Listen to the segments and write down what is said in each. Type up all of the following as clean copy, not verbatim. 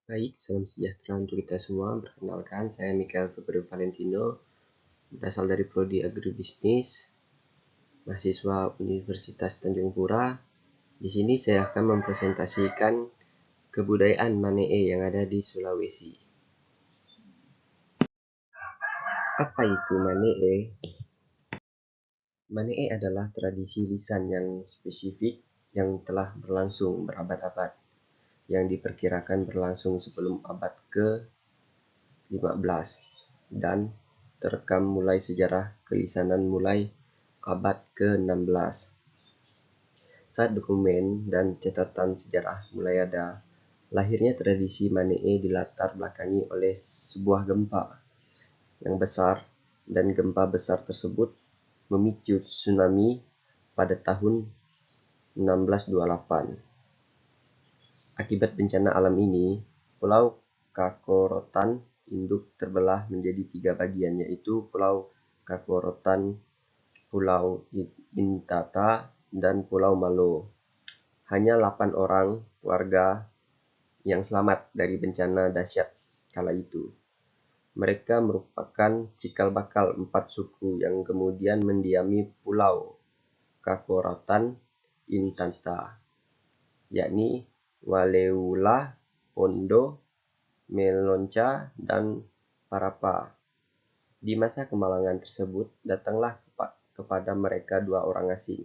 Baik, salam sejahtera untuk kita semua. Perkenalkan, saya Michael Febrio Valentino, berasal dari Prodi Agribisnis, mahasiswa Universitas Tanjung Pura. Di sini saya akan mempresentasikan kebudayaan Manee yang ada di Sulawesi. Apa itu Manee? Manee adalah tradisi lisan yang spesifik yang telah berlangsung berabad-abad, yang diperkirakan berlangsung sebelum abad ke-15 dan terekam mulai sejarah kelisanan mulai abad ke-16. Saat dokumen dan catatan sejarah mulai ada, lahirnya tradisi Manee dilatar belakangi oleh sebuah gempa yang besar, dan gempa besar tersebut memicu tsunami pada tahun 1628. Akibat bencana alam ini, Pulau Kakorotan induk terbelah menjadi 3 bagian, yaitu Pulau Kakorotan, Pulau Intata, dan Pulau Malo. Hanya 8 orang warga yang selamat dari bencana dahsyat kala itu. Mereka merupakan cikal bakal 4 suku yang kemudian mendiami Pulau Kakorotan Intata, yakni Waleula, Pondo, Melonca, dan Parapa. Di masa kemalangan tersebut, datanglah kepada mereka 2 orang asing.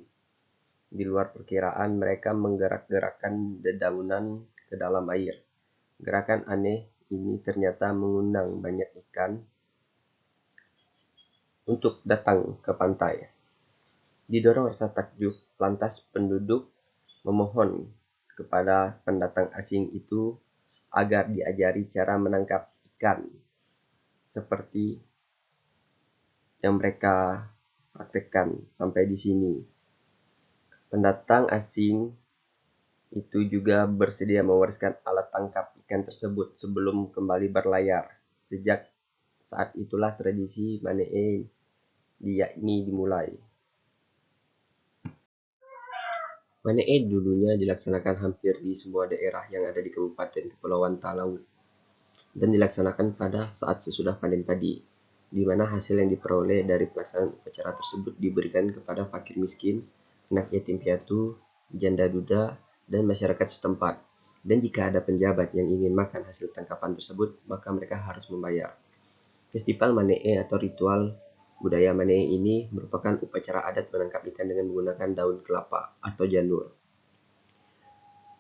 Di luar perkiraan, mereka menggerak-gerakkan dedaunan ke dalam air. Gerakan aneh ini ternyata mengundang banyak ikan untuk datang ke pantai. Didorong rasa takjub, lantas penduduk memohon kepada pendatang asing itu agar diajari cara menangkap ikan seperti yang mereka praktekkan sampai di sini. Pendatang asing itu juga bersedia mewariskan alat tangkap ikan tersebut sebelum kembali berlayar. Sejak saat itulah tradisi Manee dimulai. Manee dulunya dilaksanakan hampir di semua daerah yang ada di Kabupaten Kepulauan Talaut, dan dilaksanakan pada saat sesudah panen padi, di mana hasil yang diperoleh dari pelaksanaan upacara tersebut diberikan kepada fakir miskin, anak yatim piatu, janda duda, dan masyarakat setempat. Dan jika ada penjabat yang ingin makan hasil tangkapan tersebut, maka mereka harus membayar. Festival Manee atau ritual budaya Manee ini merupakan upacara adat menangkap ikan dengan menggunakan daun kelapa atau janur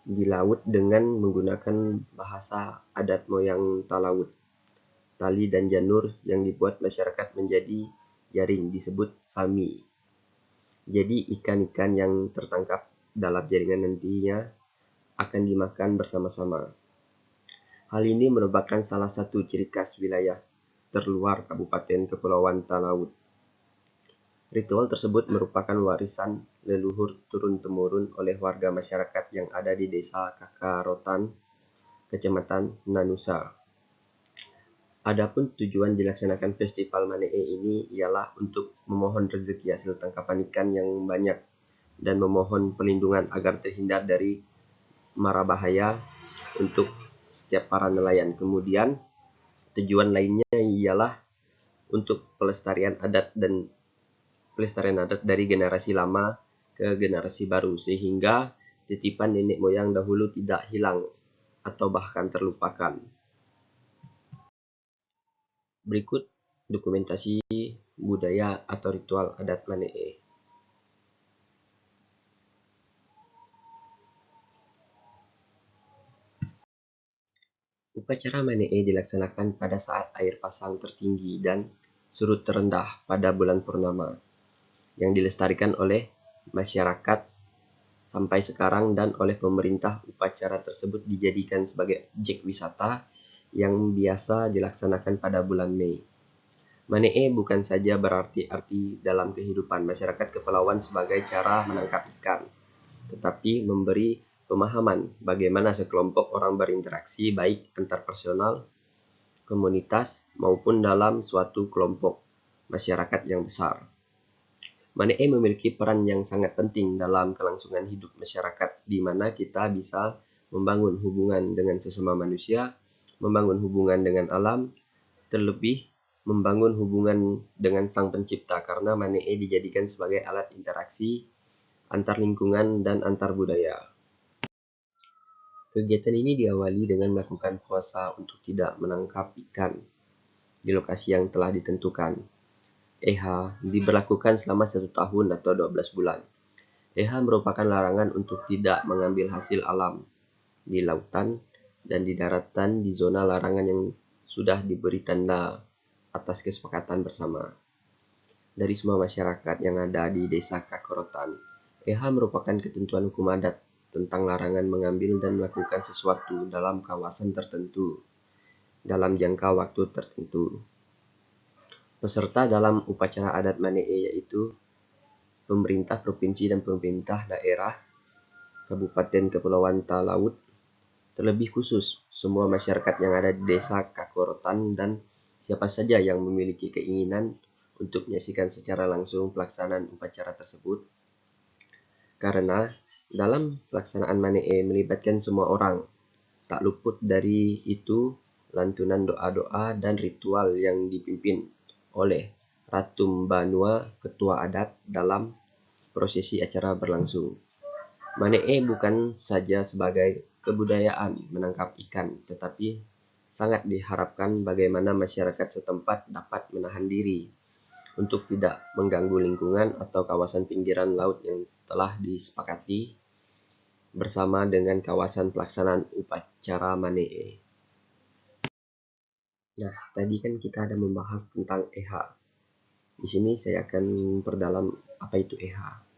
di laut dengan menggunakan bahasa adat moyang Talaut. Tali dan janur yang dibuat masyarakat menjadi jaring disebut sami. Jadi ikan-ikan yang tertangkap dalam jaringan nantinya akan dimakan bersama-sama. Hal ini merupakan salah satu ciri khas wilayah terluar Kabupaten Kepulauan Talaut. Ritual tersebut merupakan warisan leluhur turun-temurun oleh warga masyarakat yang ada di Desa Kakarotan, Kecamatan Nanusa. Adapun tujuan dilaksanakan festival Manee ini ialah untuk memohon rezeki hasil tangkapan ikan yang banyak dan memohon perlindungan agar terhindar dari mara bahaya untuk setiap para nelayan. Kemudian tujuan lainnya ialah untuk pelestarian adat dari generasi lama ke generasi baru, sehingga titipan nenek moyang dahulu tidak hilang atau bahkan terlupakan. Berikut dokumentasi budaya atau ritual adat Manee. Upacara Manee dilaksanakan pada saat air pasang tertinggi dan surut terendah pada bulan purnama, yang dilestarikan oleh masyarakat sampai sekarang dan oleh pemerintah. Upacara tersebut dijadikan sebagai objek wisata yang biasa dilaksanakan pada bulan Mei. Manee bukan saja berarti dalam kehidupan masyarakat kepulauan sebagai cara menangkap ikan, tetapi memberi pemahaman bagaimana sekelompok orang berinteraksi baik antar personal, komunitas, maupun dalam suatu kelompok masyarakat yang besar. Manee memiliki peran yang sangat penting dalam kelangsungan hidup masyarakat, di mana kita bisa membangun hubungan dengan sesama manusia membangun hubungan dengan alam, terlebih membangun hubungan dengan Sang Pencipta karena Manee dijadikan sebagai alat interaksi antar lingkungan dan antar budaya. Kegiatan ini diawali dengan melakukan puasa untuk tidak menangkap ikan di lokasi yang telah ditentukan. EH diberlakukan selama 1 tahun atau 12 bulan. EH merupakan larangan untuk tidak mengambil hasil alam di lautan dan di daratan di zona larangan yang sudah diberi tanda atas kesepakatan bersama. Dari semua masyarakat yang ada di Desa Kakorotan, EH merupakan ketentuan hukum adat tentang larangan mengambil dan melakukan sesuatu dalam kawasan tertentu dalam jangka waktu tertentu. Peserta dalam upacara adat Manee yaitu pemerintah provinsi dan pemerintah daerah Kabupaten Kepulauan Talaut, terlebih khusus semua masyarakat yang ada di Desa Kakorotan dan siapa saja yang memiliki keinginan untuk menyaksikan secara langsung pelaksanaan upacara tersebut. Karena dalam pelaksanaan Manee melibatkan semua orang, tak luput dari itu lantunan doa-doa dan ritual yang dipimpin oleh Ratu Mbanua, ketua adat dalam prosesi acara berlangsung. Manee bukan saja sebagai kebudayaan menangkap ikan, tetapi sangat diharapkan bagaimana masyarakat setempat dapat menahan diri untuk tidak mengganggu lingkungan atau kawasan pinggiran laut yang telah disepakati bersama dengan kawasan pelaksanaan upacara Manee. Nah, tadi kan kita ada membahas tentang EH. Di sini saya akan memperdalam apa itu EH.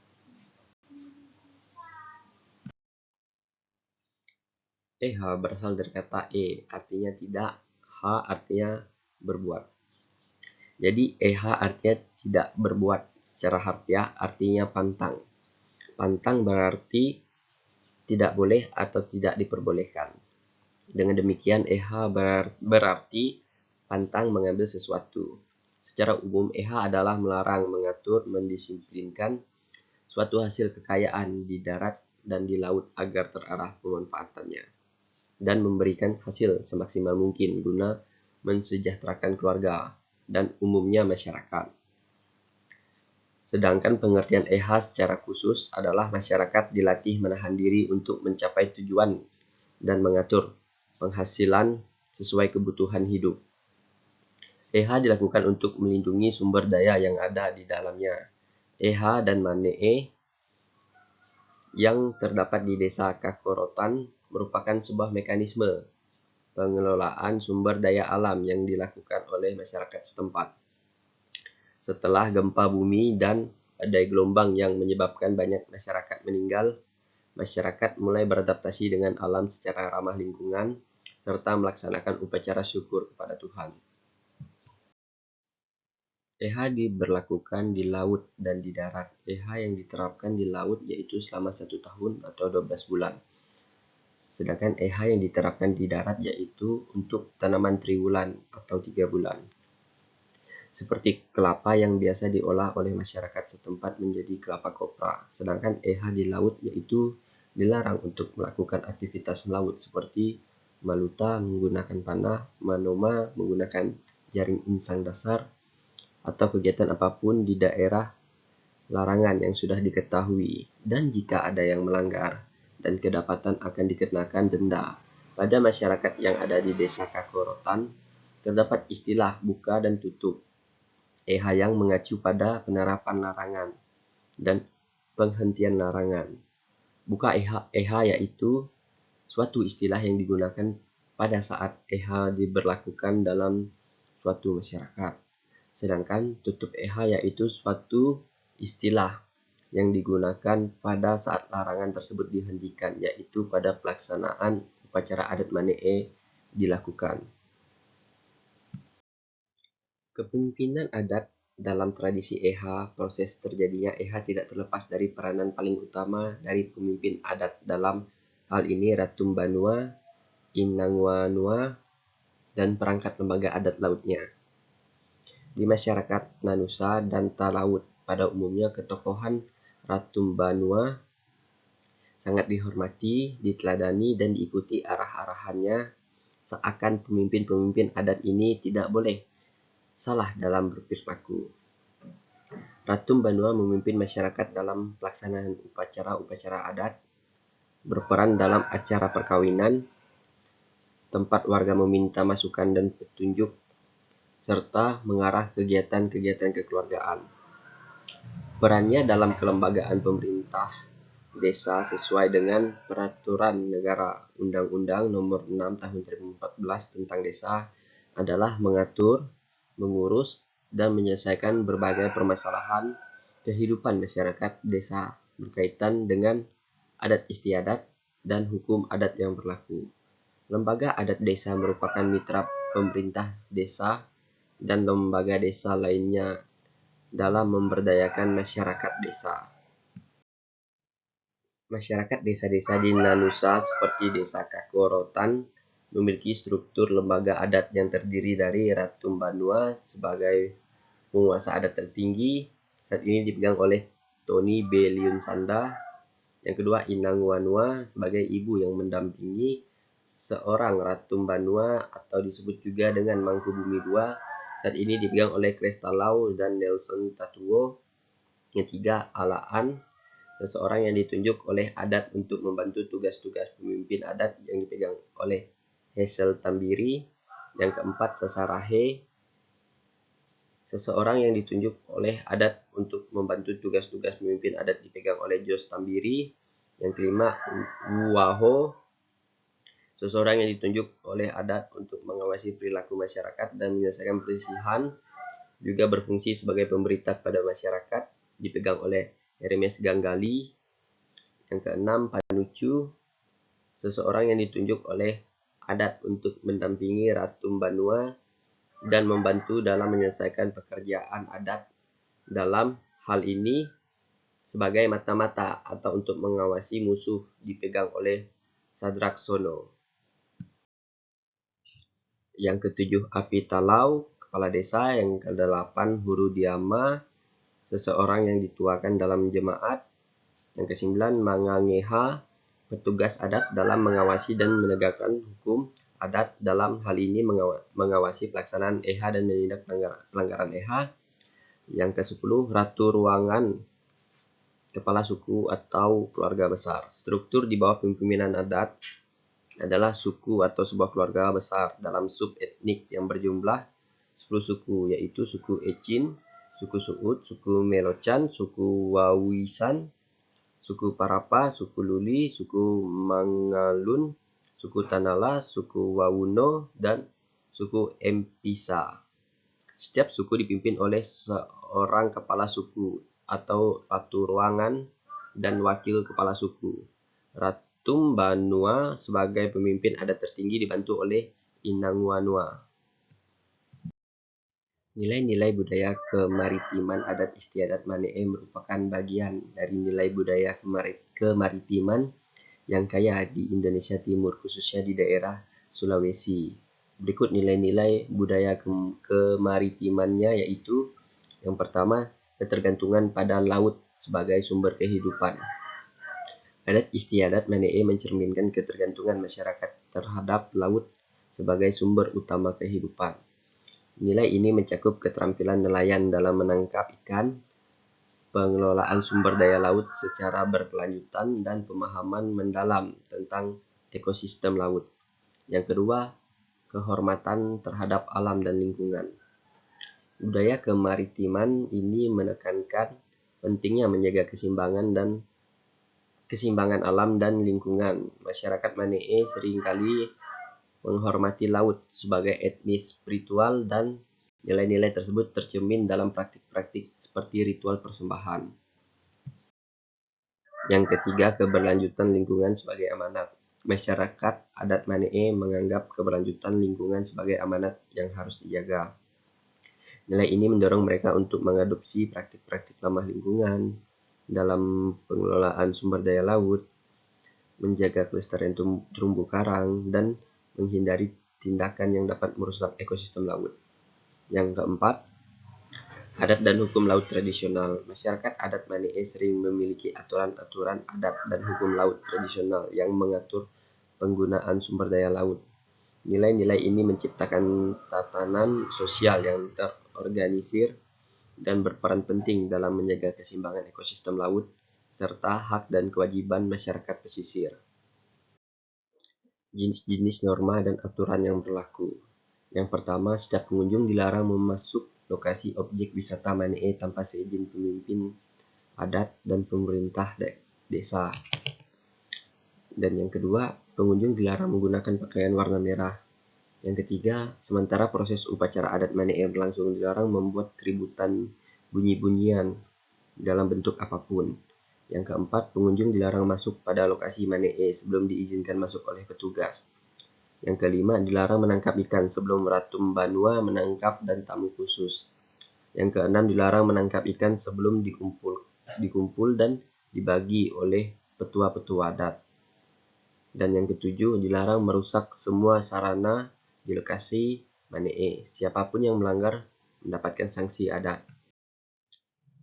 EH berasal dari kata E, artinya tidak, H artinya berbuat. Jadi EH artinya tidak berbuat. Secara harfiah artinya pantang. Pantang berarti tidak boleh atau tidak diperbolehkan. Dengan demikian EH berarti pantang mengambil sesuatu. Secara umum EH adalah melarang, mengatur, mendisiplinkan suatu hasil kekayaan di darat dan di laut agar terarah pemanfaatannya dan memberikan hasil semaksimal mungkin guna mensejahterakan keluarga dan umumnya masyarakat. Sedangkan pengertian EH secara khusus adalah masyarakat dilatih menahan diri untuk mencapai tujuan dan mengatur penghasilan sesuai kebutuhan hidup. EH dilakukan untuk melindungi sumber daya yang ada di dalamnya. EH dan Manee yang terdapat di Desa Kakorotan merupakan sebuah mekanisme pengelolaan sumber daya alam yang dilakukan oleh masyarakat setempat. Setelah gempa bumi dan badai gelombang yang menyebabkan banyak masyarakat meninggal, masyarakat mulai beradaptasi dengan alam secara ramah lingkungan serta melaksanakan upacara syukur kepada Tuhan. EH diberlakukan di laut dan di darat. EH yang diterapkan di laut yaitu selama 1 tahun atau 12 bulan. Sedangkan EH yang diterapkan di darat yaitu untuk tanaman triwulan atau 3 bulan. Seperti kelapa yang biasa diolah oleh masyarakat setempat menjadi kelapa kopra. Sedangkan EH di laut yaitu dilarang untuk melakukan aktivitas melaut seperti maluta menggunakan panah, manoma menggunakan jaring insang dasar, atau kegiatan apapun di daerah larangan yang sudah diketahui, dan jika ada yang melanggar dan kedapatan akan dikenakan denda. Pada masyarakat yang ada di Desa Kakorotan, terdapat istilah buka dan tutup EH yang mengacu pada penerapan larangan dan penghentian larangan. Buka EH yaitu suatu istilah yang digunakan pada saat EH diberlakukan dalam suatu masyarakat. Sedangkan tutup EH yaitu suatu istilah yang digunakan pada saat larangan tersebut dihentikan, yaitu pada pelaksanaan upacara adat Manee dilakukan. Kepemimpinan adat dalam tradisi EH, proses terjadinya EH tidak terlepas dari peranan paling utama dari pemimpin adat, dalam hal ini Ratu Mbanua, Inangwanua, dan perangkat lembaga adat lautnya. Di masyarakat Nanusa dan Talaut pada umumnya ketokohan Ratu Mbanua sangat dihormati, diteladani, dan diikuti arah-arahannya seakan pemimpin-pemimpin adat ini tidak boleh salah dalam berperilaku. Ratu Banua memimpin masyarakat dalam pelaksanaan upacara-upacara adat, berperan dalam acara perkawinan, tempat warga meminta masukan dan petunjuk, serta mengarah kegiatan-kegiatan kekeluargaan. Perannya dalam kelembagaan pemerintah desa sesuai dengan Peraturan Negara Undang-Undang Nomor 6 Tahun 2014 tentang Desa adalah mengatur, mengurus, dan menyelesaikan berbagai permasalahan kehidupan masyarakat desa berkaitan dengan adat istiadat dan hukum adat yang berlaku. Lembaga adat desa merupakan mitra pemerintah desa dan lembaga desa lainnya dalam memberdayakan masyarakat desa. Masyarakat desa-desa di Nanusa seperti Desa Kakorotan memiliki struktur lembaga adat yang terdiri dari Ratu Banua sebagai penguasa adat tertinggi, saat ini dipegang oleh Tony B. Liunsanda. Yang kedua, Inang Wanua sebagai ibu yang mendampingi seorang Ratu Banua atau disebut juga dengan Mangkubumi II, saat ini dipegang oleh Krestalau dan Nelson Tatuo. Yang tiga, Alaan, seseorang yang ditunjuk oleh adat untuk membantu tugas-tugas pemimpin adat yang dipegang oleh Hazel Tambiri. Yang keempat, Sasarahe, seseorang yang ditunjuk oleh adat untuk membantu tugas-tugas pemimpin adat dipegang oleh Jos Tambiri. Yang kelima, Uwaho, seseorang yang ditunjuk oleh adat untuk mengawasi perilaku masyarakat dan menyelesaikan perselisihan, juga berfungsi sebagai pemberita kepada masyarakat, dipegang oleh Hermes Ganggali. Yang keenam, Panucu, seseorang yang ditunjuk oleh adat untuk mendampingi Ratu Banua dan membantu dalam menyelesaikan pekerjaan adat, dalam hal ini sebagai mata-mata atau untuk mengawasi musuh, dipegang oleh Sadraksono. Yang ketujuh, Apitalau, kepala desa. Yang kedelapan, Huru Diama, seseorang yang dituakan dalam jemaat. Yang kesembilan, Mangangeha, petugas adat dalam mengawasi dan menegakkan hukum adat, dalam hal ini mengawasi pelaksanaan EHA dan menindak pelanggaran EHA. Yang ke-10, Ratu Ruangan, kepala suku atau keluarga besar. Struktur di bawah pemimpinan adat adalah suku atau sebuah keluarga besar dalam sub etnik yang berjumlah 10 suku, yaitu suku Ecin, suku Suud, suku Melocan, suku Wawisan, suku Parapa, suku Luli, suku Mangalun, suku Tanala, suku Wawuno, dan suku Empisa. Setiap suku dipimpin oleh seorang kepala suku atau ratu ruangan dan wakil kepala suku. Ratu Banua sebagai pemimpin adat tertinggi dibantu oleh Inang Wanua. Nilai-nilai budaya kemaritiman adat istiadat Manee merupakan bagian dari nilai budaya kemaritiman yang kaya di Indonesia Timur, khususnya di daerah Sulawesi. Berikut nilai-nilai budaya kemaritimannya, yaitu yang pertama, ketergantungan pada laut sebagai sumber kehidupan. Adat istiadat Manee mencerminkan ketergantungan masyarakat terhadap laut sebagai sumber utama kehidupan. Nilai ini mencakup keterampilan nelayan dalam menangkap ikan, pengelolaan sumber daya laut secara berkelanjutan, dan pemahaman mendalam tentang ekosistem laut. Yang kedua, kehormatan terhadap alam dan lingkungan. Budaya kemaritiman ini menekankan pentingnya menjaga keseimbangan alam dan lingkungan. Masyarakat Manee seringkali menghormati laut sebagai etnis spiritual, dan nilai-nilai tersebut tercermin dalam praktik-praktik seperti ritual persembahan. Yang ketiga, keberlanjutan lingkungan sebagai amanat. Masyarakat adat Manee menganggap keberlanjutan lingkungan sebagai amanat yang harus dijaga. Nilai ini mendorong mereka untuk mengadopsi praktik-praktik ramah lingkungan dalam pengelolaan sumber daya laut, menjaga kelestarian terumbu karang, dan menghindari tindakan yang dapat merusak ekosistem laut. Yang keempat, adat dan hukum laut tradisional. Masyarakat adat Manee sering memiliki aturan-aturan adat dan hukum laut tradisional yang mengatur penggunaan sumber daya laut. Nilai-nilai ini menciptakan tatanan sosial yang terorganisir dan berperan penting dalam menjaga keseimbangan ekosistem laut serta hak dan kewajiban masyarakat pesisir. Jenis-jenis norma dan aturan yang berlaku. Yang pertama, setiap pengunjung dilarang memasuk lokasi objek wisata Manae tanpa seizin pemimpin adat dan pemerintah desa. Dan yang kedua, pengunjung dilarang menggunakan pakaian warna merah. Yang ketiga, sementara proses upacara adat Manae berlangsung, dilarang membuat keributan bunyi-bunyian dalam bentuk apapun. Yang keempat, pengunjung dilarang masuk pada lokasi Manae sebelum diizinkan masuk oleh petugas. Yang kelima, dilarang menangkap ikan sebelum Ratu Banua menangkap dan tamu khusus. Yang keenam, dilarang menangkap ikan sebelum dikumpul dan dibagi oleh petua-petua adat. Dan yang ketujuh, dilarang merusak semua sarana di lokasi Manae. Siapapun yang melanggar mendapatkan sanksi adat.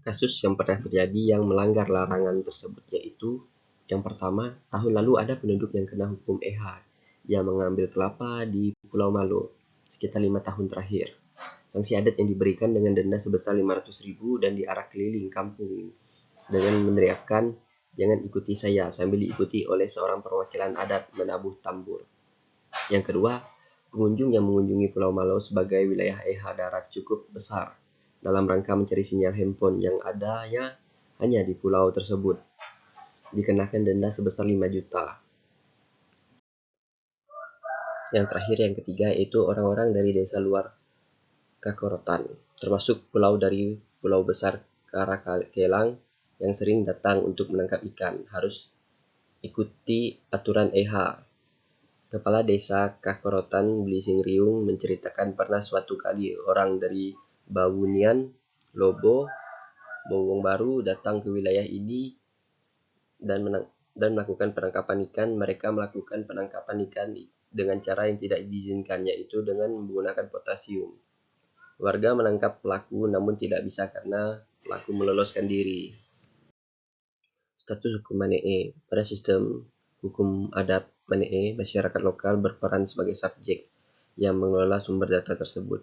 Kasus yang pernah terjadi yang melanggar larangan tersebut yaitu, yang pertama, tahun lalu ada penduduk yang kena hukum EH yang mengambil kelapa di Pulau Malo sekitar 5 tahun terakhir. Sanksi adat yang diberikan dengan denda sebesar 500.000 dan diarak keliling kampung dengan meneriakkan, "Jangan ikuti saya," sambil diikuti oleh seorang perwakilan adat menabuh tambur. Yang kedua, pengunjung yang mengunjungi Pulau Malo sebagai wilayah EH darat cukup besar dalam rangka mencari sinyal handphone yang adanya hanya di pulau tersebut, dikenakan denda sebesar 5 juta. Yang terakhir, yang ketiga, yaitu orang-orang dari desa luar Kakorotan, termasuk dari pulau besar Karakelang yang sering datang untuk menangkap ikan, harus ikuti aturan EH. Kepala Desa Kakorotan Blising Riung menceritakan pernah suatu kali orang dari Bawunian, Lobo, Bowong Baru datang ke wilayah ini dan melakukan penangkapan ikan. Mereka melakukan penangkapan ikan dengan cara yang tidak diizinkan, yaitu dengan menggunakan potasium. Warga menangkap pelaku namun tidak bisa karena pelaku meloloskan diri. Status hukum Manae. Pada sistem hukum adat Manae, masyarakat lokal berperan sebagai subjek yang mengelola sumber data tersebut.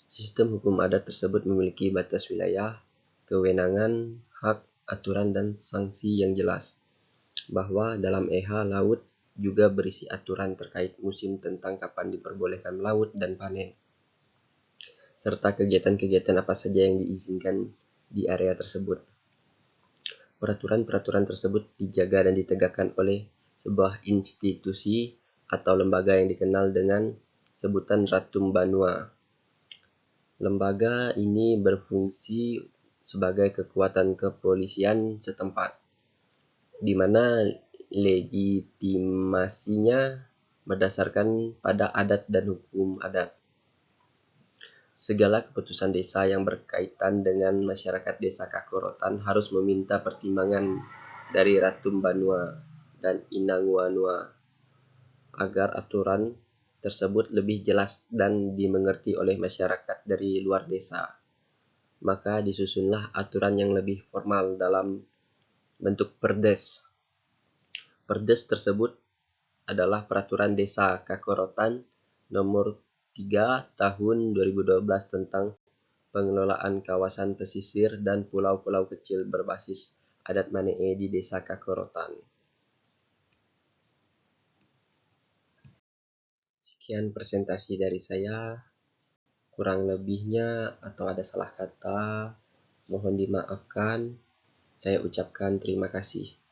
Sistem hukum adat tersebut memiliki batas wilayah, kewenangan, hak, aturan, dan sanksi yang jelas. Bahwa dalam EH laut juga berisi aturan terkait musim tentang kapan diperbolehkan melaut dan panen, serta kegiatan-kegiatan apa saja yang diizinkan di area tersebut. Peraturan-peraturan tersebut dijaga dan ditegakkan oleh sebuah institusi atau lembaga yang dikenal dengan sebutan Ratu Banua. Lembaga ini berfungsi sebagai kekuatan kepolisian setempat, di mana legitimasinya berdasarkan pada adat dan hukum adat. Segala keputusan desa yang berkaitan dengan masyarakat desa Kakorotan harus meminta pertimbangan dari Ratu Banua dan Inanguanua agar aturan tersebut lebih jelas dan dimengerti oleh masyarakat dari luar desa. Maka disusunlah aturan yang lebih formal dalam bentuk perdes. Perdes tersebut adalah Peraturan Desa Kakorotan Nomor 3 Tahun 2012 tentang pengelolaan kawasan pesisir dan pulau-pulau kecil berbasis adat Manae di Desa Kakorotan. Sekian presentasi dari saya. Kurang lebihnya atau ada salah kata, mohon dimaafkan. Saya ucapkan terima kasih.